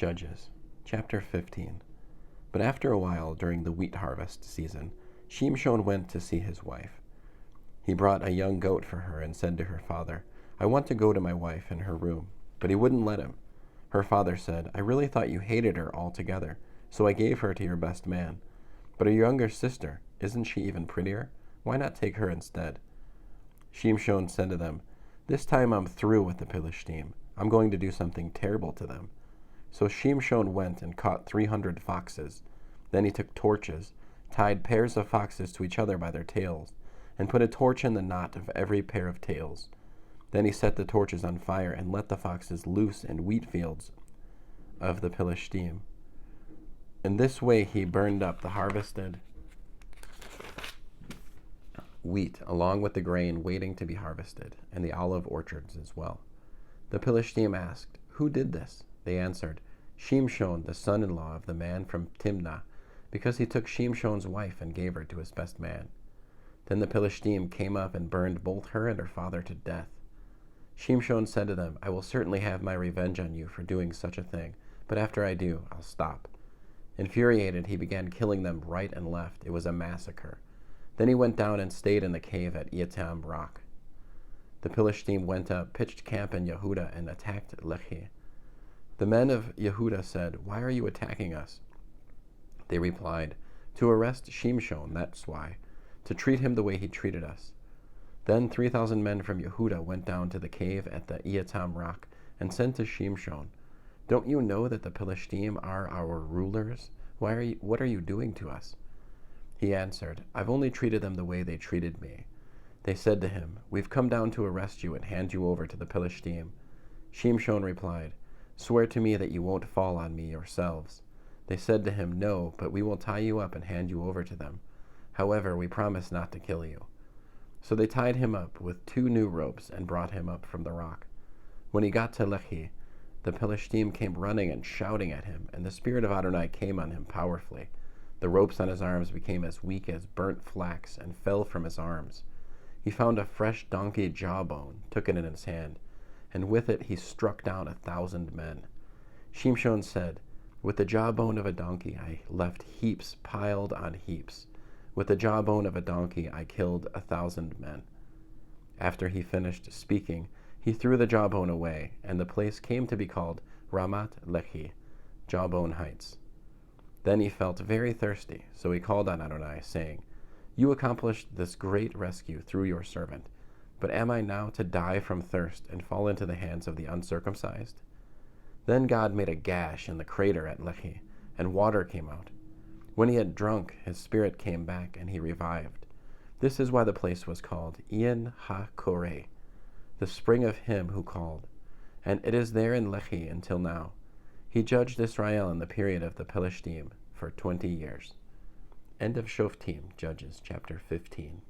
Judges, chapter 15. But after a while, during the wheat harvest season, Shimshon went to see his wife. He brought a young goat for her and said to her father, "I want to go to my wife in her room." But he wouldn't let him. Her father said, "I really thought you hated her altogether, so I gave her to your best man. But her younger sister, isn't she even prettier? Why not take her instead?" Shimshon said to them, "This time I'm through with the Philistine. I'm going to do something terrible to them." So Shimshon went and caught 300 foxes. Then he took torches, tied pairs of foxes to each other by their tails, and put a torch in the knot of every pair of tails. Then he set the torches on fire and let the foxes loose in wheat fields of the Philistine. In this way he burned up the harvested wheat along with the grain waiting to be harvested, and the olive orchards as well. The Philistine asked, "Who did this?" They answered, "Shimshon, the son-in-law of the man from Timnah, because he took Shimshon's wife and gave her to his best man." Then the Philistine came up and burned both her and her father to death. Shimshon said to them, "I will certainly have my revenge on you for doing such a thing, but after I do, I'll stop." Infuriated, he began killing them right and left. It was a massacre. Then he went down and stayed in the cave at Etam rock. The Philistine went up, pitched camp in Yehudah, and attacked Lehi. The men of Yehudah said, "Why are you attacking us?" They replied, "To arrest Shimshon, that's why, to treat him the way he treated us." Then 3,000 men from Yehudah went down to the cave at the Etam rock and said to Shimshon, "Don't you know that the Philistine are our rulers? What are you doing to us?" He answered, "I've only treated them the way they treated me." They said to him, "We've come down to arrest you and hand you over to the Philistine." Shimshon replied, "Swear to me that you won't fall on me yourselves." They said to him, "No, but we will tie you up and hand you over to them. However, we promise not to kill you." So they tied him up with 2 new ropes and brought him up from the rock. When he got to Lehi, the Philistine came running and shouting at him, and the Spirit of Adonai came on him powerfully. The ropes on his arms became as weak as burnt flax and fell from his arms. He found a fresh donkey jawbone, took it in his hand, and with it he struck down 1,000 men. Shimshon said, "With the jawbone of a donkey I left heaps piled on heaps. With the jawbone of a donkey I killed 1,000 men." After he finished speaking, he threw the jawbone away, and the place came to be called Ramat Lehi, Jawbone Heights. Then he felt very thirsty, so he called on Adonai, saying, "You accomplished this great rescue through your servant, but am I now to die from thirst and fall into the hands of the uncircumcised?" Then God made a gash in the crater at Lehi, and water came out. When he had drunk, his spirit came back, and he revived. This is why the place was called Ian Ha-Koreh, the spring of him who called, and it is there in Lehi until now. He judged Israel in the period of the Philistine for 20 years. End of Shof'tim, Judges, chapter 15.